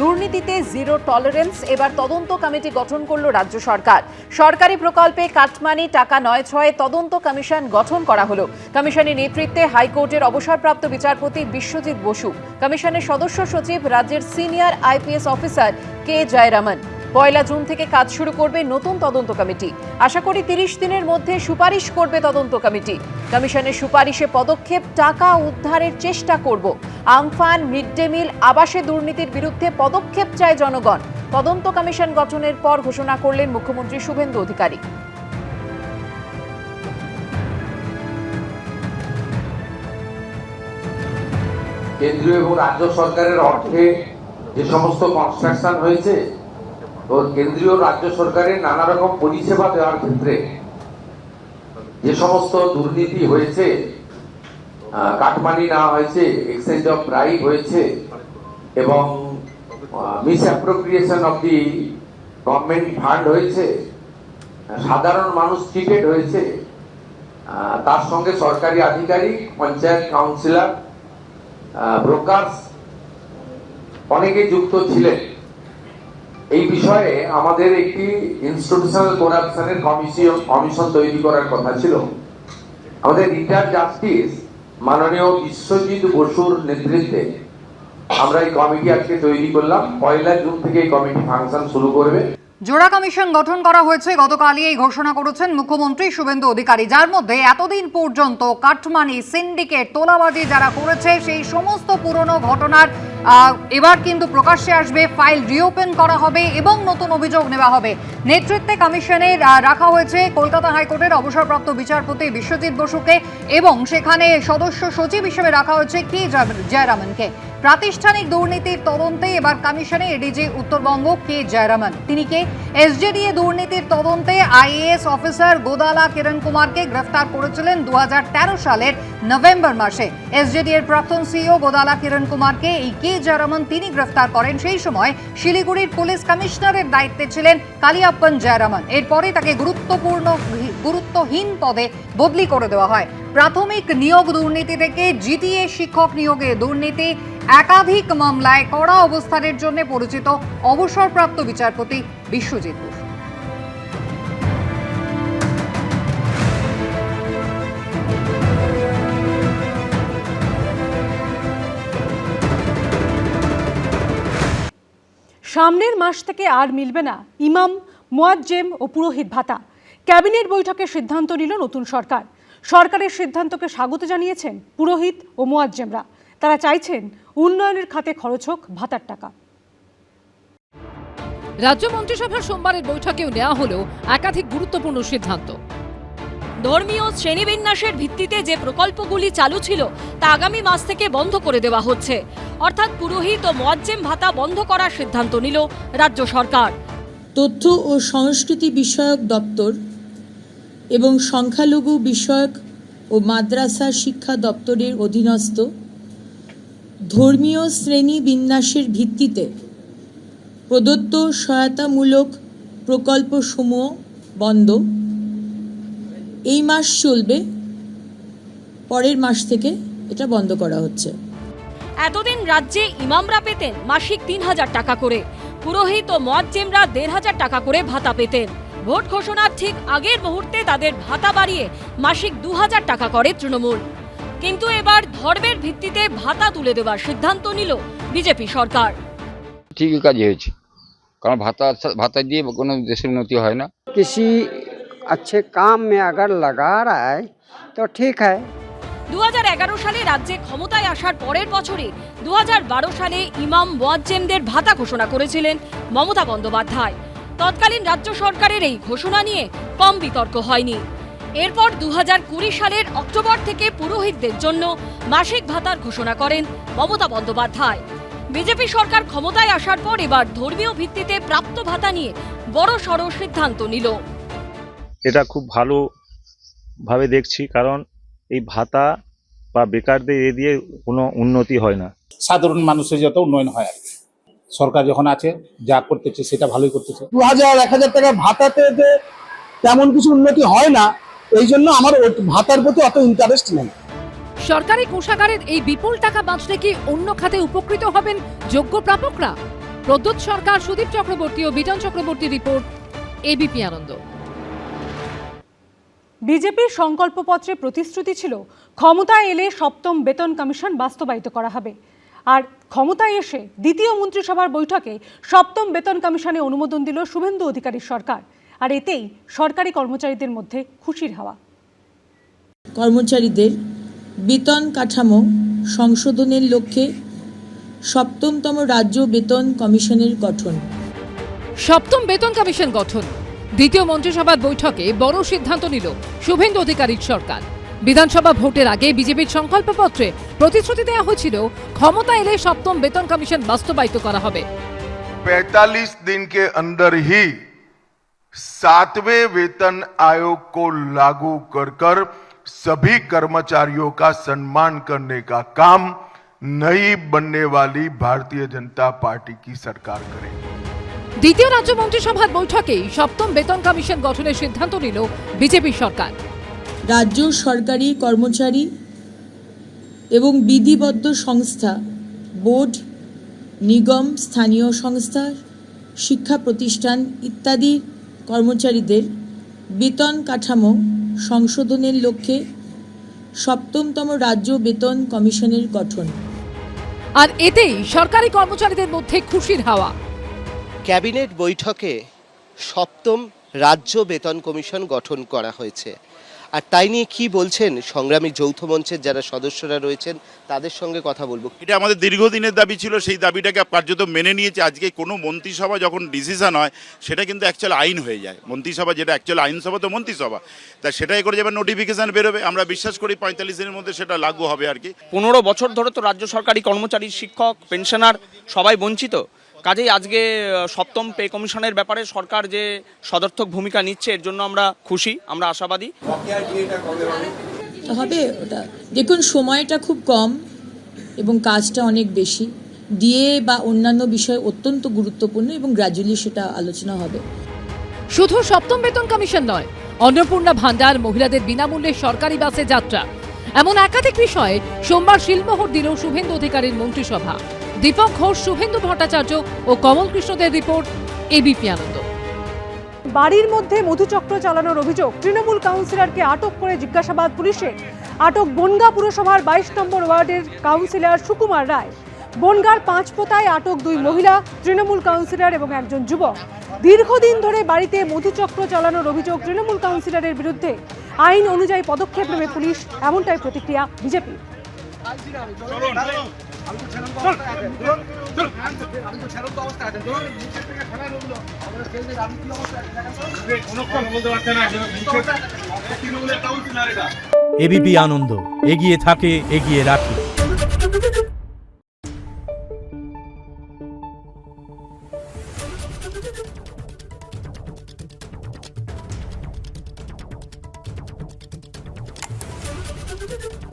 দুর্নীতিতে zero tolerance. এবার তদন্ত কমিটি গঠন করল রাজ্য সরকার। সরকারি প্রকল্পে কাটমানি, টাকা নয় ছয়ে তদন্ত কমিশন গঠন করা হলো। কমিশনের নেতৃত্বে হাইকোর্টের অবসরপ্রাপ্ত বিচারপতি বিশ্বজিৎ বসু, কমিশনের সদস্য সচিব রাজ্যের সিনিয়র আইপিএস অফিসার কে জয়রামন। 1 জুন থেকে কাজ শুরু করবে নতুন তদন্ত কমিটি। আশা করি 30 দিনের মধ্যে সুপারিশ করবে তদন্ত কমিটি। কমিশনের সুপারিশে পদক্ষেপ, টাকা উদ্ধারের চেষ্টা করব। আমফান, মিড ডে মিল, আবাসে দুর্নীতির বিরুদ্ধে পদক্ষেপ চায় জনগণ। তদন্ত কমিশন গঠনের পর ঘোষণা করলেন মুখ্যমন্ত্রী শুভেন্দু অধিকারী। কেন্দ্রীয় এবং রাজ্য সরকারের অর্থে যে সমস্ত কনস্ট্রাকশন হয়েছে, তো কেন্দ্রীয় রাজ্য সরকারের নানা রকম পরিষেবা দেওয়ার ক্ষেত্রে যে সমস্ত দুর্নীতি হয়েছে, কাটমানি না হয়েছে, এক্সচেঞ্জ অফ ব্রাইব হয়েছে এবং মিসঅ্যাপ্রোপ্রিয়েশন অফ দি গভর্নমেন্ট ফান্ড হয়েছে, সাধারণ মানুষ চিটেড হয়েছে, তার সঙ্গে সরকারি আধিকারিক, পঞ্চায়েত কাউন্সিলর, ব্রোকার্স অনেকে যুক্ত ছিলেন। এই বিষয়ে আমাদের একটি ইনস্টিটিউশনাল করাপশনের কমিশন তৈরি করার কথা ছিল। আমাদের রিটায়ার্ড জাস্টিস মাননীয় বিশ্বজিৎ বসুর নেতৃত্বে আমরা এই কমিটি আজকে তৈরি করলাম। 1 জুন থেকে এই কমিটি ফাংশন শুরু করবে। জোড়া কমিশন গঠন করা হয়েছে। গতকালই এই ঘোষণা করেছেন মুখ্যমন্ত্রী শুভেন্দু অধিকারী, যার মধ্যে এতদিন পর্যন্ত কাটমানি, সিন্ডিকেট, তোলাবাজি যারা করেছে সেই সমস্ত পুরনো ঘটনার এবার কিন্তু প্রকাশ্যে আসবে, ফাইল রিওপেন করা হবে এবং নতুন অভিযোগ নেওয়া হবে। নেতৃত্বে কমিশনে রাখা হয়েছে কলকাতা হাইকোর্টের অবসরপ্রাপ্ত বিচারপতি বিশ্বজিৎ বসুকে এবং সেখানে সদস্য সচিব হিসেবে রাখা হয়েছে কে জয়রামনকে। প্রাতিষ্ঠানিক দুর্নীতির তদন্তে এবার কমিশনে এডিজি উত্তরবঙ্গ কে জয়রামন। তিনি কে? এসজেডিএ দুর্নীতির তদন্তে আইএএস অফিসার গোদালা কিরণ কুমারকে গ্রেফতার করেছিলেন 2013 সালের নভেম্বর মাসে। এসজেডিএর প্রাক্তন সিইও গোদালা কিরণ কুমারকে এই কে জয়রামন তিনি গ্রেফতার করেন। সেই সময় শিলিগুড়ির পুলিশ কমিশনারের দায়িত্বে ছিলেন কালিয়াপ্পন জয়রামন। এরপরে তাকে গুরুত্বহীন পদে বদলি করে দেওয়া হয়। প্রাথমিক নিয়োগ দুর্নীতি থেকে জিটিএ শিক্ষক নিয়োগে দুর্নীতি, একাধিক মামলায় কড়া অবস্থানের জন্য পরিচিত অবসরপ্রাপ্ত বিচারপতি বিশ্বজিৎ বসু। সামনের মাস থেকে আর মিলবে না ইমাম, মুয়াজ্জেম ও পুরোহিত ভাতা। ক্যাবিনেট বৈঠকে সিদ্ধান্ত নিল নতুন সরকার। সরকারের সিদ্ধান্তকে স্বাগত জানিয়েছেন পুরোহিত ও মুয়াজ্জেমরা। তারা চাইছেন উন্নয়নের খাতে খরচ হোক ভাতার টাকা। রাজ্য মন্ত্রিসভার সোমবারের বৈঠকেও নেওয়া হলো একাধিক গুরুত্বপূর্ণ সিদ্ধান্ত। ধর্মীয় শ্রেণীবিন্যাসের ভিত্তিতে যে প্রকল্পগুলি চালু ছিল তা আগামী মাস থেকে বন্ধ করে দেওয়া হচ্ছে। অর্থাৎ পুরোহিত ও মুয়াজ্জেম ভাতা বন্ধ করার সিদ্ধান্ত নিল রাজ্য সরকার। তথ্য ও সংস্কৃতি বিষয়ক দপ্তর এবং সংখ্যালঘু বিষয়ক ও মাদ্রাসা শিক্ষা দপ্তরের অধীনস্থ ধর্মীয় শ্রেণী বিন্যাসের ভিত্তিতে প্রদত্ত সহায়তামূলক প্রকল্পসমূহ বন্ধ। এই মাস চলবে, পরের মাস থেকে এটা বন্ধ করা হচ্ছে। এতদিন রাজ্যে ইমামরা পেতেন মাসিক 3000 টাকা করে, পুরোহিত ও মুয়াজ্জেমরা 1500 টাকা করে ভাতা পেতেন। ভোট ঘোষণার ঠিক আগের মুহূর্তে তাদের ভাতা বাড়িয়ে মাসিক 2000 টাকা করে তৃণমূল। কিন্তু এবার ধর্মের ভিত্তিতে ভাতা তুলে দেওয়ার সিদ্ধান্ত নিল বিজেপি সরকার। ঠিকই কাজ হয়েছে, কারণ ভাতা দিয়ে কোনো দেশের উন্নতি হয় না। किसी अच्छे काम में अगर लगा रहा है तो ठीक है। 2011 সালে রাজ্যে ক্ষমতায় আসার পরের বছরে 2012 সালে ইমাম মুয়াজ্জেমদের ভাতা ঘোষণা করেছিলেন মমতা বন্দ্যোপাধ্যায়। তৎকালীন রাজ্য সরকারের এই ঘোষণা নিয়ে কম বিতর্ক হয়নি। এরপর 2020 সালের অক্টোবর থেকে পুরোহিতদের জন্য মাসিক ভাতার ঘোষণা করেন মমতা বন্দ্যোপাধ্যায়। বিজেপি সরকার ক্ষমতায় আসার পর এবার ধর্মীয় ভিত্তিতে প্রাপ্ত ভাতা নিয়ে বড় সড় সিদ্ধান্ত নিল। এটা খুব ভালোভাবে দেখছি, কারণ এই ভাতা বা বেকারদের এ দিয়ে কোনো উন্নতি হয় না। সাধারণ মানুষের যত উন্নয়ন হয় আর সরকার যখন আছে যা করতেছে সেটা ভালোই করতেছে। 2000-1000 টাকা ভাতাতে তেমন কিছু উন্নতি হয় না, এই জন্য আমার ভাতার প্রতি অত ইন্টারেস্ট নেই। সরকারি কোষাগারের এই বিপুল টাকা বাঁচলে কি অন্য খাতে উপকৃত হবেন যোগ্য প্রাপকরা? প্রদ্যোৎ সরকার, সুদীপ চক্রবর্তী ও বিটান চক্রবর্তী রিপোর্ট, এবিপি আনন্দ। বিজেপির সংকল্পপত্রে প্রতিশ্রুতি ছিল ক্ষমতায় এলে সপ্তম বেতন কমিশন বাস্তবায়িত করা হবে। আর ক্ষমতায় এসে দ্বিতীয় মন্ত্রিসভার বৈঠকে সপ্তম বেতন কমিশনে অনুমোদন দিল শুভেন্দু অধিকারীর সরকার। আর এতেই সরকারি কর্মচারীদের মধ্যে খুশির হাওয়া। কর্মচারীদের বেতন কাঠামো সংশোধনের লক্ষ্যে সপ্তমতম রাজ্য বেতন কমিশনের গঠন। সপ্তম বেতন কমিশন গঠন, দ্বিতীয় মন্ত্রিসভার বৈঠকে বড় সিদ্ধান্ত নিল শুভেন্দু অধিকারীর সরকার। বিধানসভা ভোটের আগে বিজেপির সংকল্পপত্রে প্রতিশ্রুতি দেওয়া হয়েছিল ক্ষমতা এলে সপ্তম বেতন কমিশন বাস্তবায়িত করা হবে। 45 दिन के अंदर ही 7वें वेतन आयोग को लागू कर सभी कर्मचारियों का सम्मान करने का काम नई बनने वाली भारतीय जनता पार्टी की सरकार करेगी। দ্বিতীয় রাজ্য মন্ত্রিসভার বৈঠকেই সপ্তম বেতন কমিশন গঠনের সিদ্ধান্ত নিল বিজেপি সরকার। রাজ্য সরকারি কর্মচারী এবং বিধিবদ্ধ সংস্থা, বোর্ড, নিগম, স্থানীয় সংস্থা, শিক্ষা প্রতিষ্ঠান ইত্যাদি কর্মচারীদের বেতন কাঠামো সংশোধনের লক্ষ্যে সপ্তমতম রাজ্য বেতন কমিশনের গঠন। আর এতেই সরকারি কর্মচারীদের মধ্যে খুশির হাওয়া। ক্যাবিনেট বৈঠকে সপ্তম রাজ্য বেতন কমিশন গঠন করা হয়েছে। আর তাই নিয়ে কি বলছেন সংগ্রামী যৌথ মঞ্চের যারা সদস্যরা রয়েছেন, তাদের সঙ্গে কথা বলবো। এটা আমাদের দীর্ঘদিনের দাবি ছিল, সেই দাবিটাকে কার্যত মেনে নিয়েছে। আজকে কোনো মন্ত্রিসভা যখন ডিসিশন হয় সেটা কিন্তু অ্যাকচুয়াল আইন হয়ে যায়। মন্ত্রিসভা যেটা অ্যাকচুয়াল আইনসভা তো মন্ত্রিসভা, তা সেটাই করে যাবে, নোটিফিকেশন বেরোবে। আমরা বিশ্বাস করি 45 দিনের মধ্যে সেটা লাগু হবে আর কি। 15 বছর ধরে তো রাজ্য সরকারি কর্মচারী, শিক্ষক, পেনশনার সবাই বঞ্চিত। কাজেই আজকে সপ্তম পে কমিশনের ব্যাপারে সরকার যে সদর্থক ভূমিকা নিচ্ছে, এর জন্য আমরা খুশি, আমরা আশাবাদী। হবে ওটা, দেখুন সময়টা খুব কম এবং কাজটা অনেক বেশি। ডিএ বা অন্যান্য বিষয় অত্যন্ত গুরুত্বপূর্ণ এবং গ্র্যাজুয়ালি সেটা আলোচনা হবে। শুধু সপ্তম বেতন কমিশন নয়, অন্নপূর্ণা ভান্ডার, মহিলাদের বিনামূল্যে সরকারি বাসে যাত্রা, এমন একাধিক বিষয়ে সোমবার শিলমোহর দিল শুভেন্দু অধিকারীর মন্ত্রিসভা। দীপক ঘোষ, শুভেন্দু ভট্টাচার্য ও কমল কৃষ্ণদের রিপোর্ট, এবিপি আনন্দ। বাড়ির মধ্যে মধুচক্র চালানোর অভিযোগ, তৃণমূল কাউন্সিলরকে আটক করে জিজ্ঞাসাবাদ পুলিশের। আটক বনগাঁ পুরসভার 22 নম্বর ওয়ার্ডের কাউন্সিলর সুকুমার রায়। বনগাঁর পাঁচপোতায় আটক 2 মহিলা, তৃণমূল কাউন্সিলর এবং একজন যুবক। দীর্ঘদিন ধরে বাড়িতে মধুচক্র চালানোর অভিযোগ তৃণমূল কাউন্সিলরের বিরুদ্ধে। আইন অনুযায়ী পদক্ষেপ নেবে পুলিশ, এমনটাই প্রতিক্রিয়া বিজেপি। এবিপি আনন্দ, এগিয়ে থাকে, এগিয়ে রাখে। Thank you.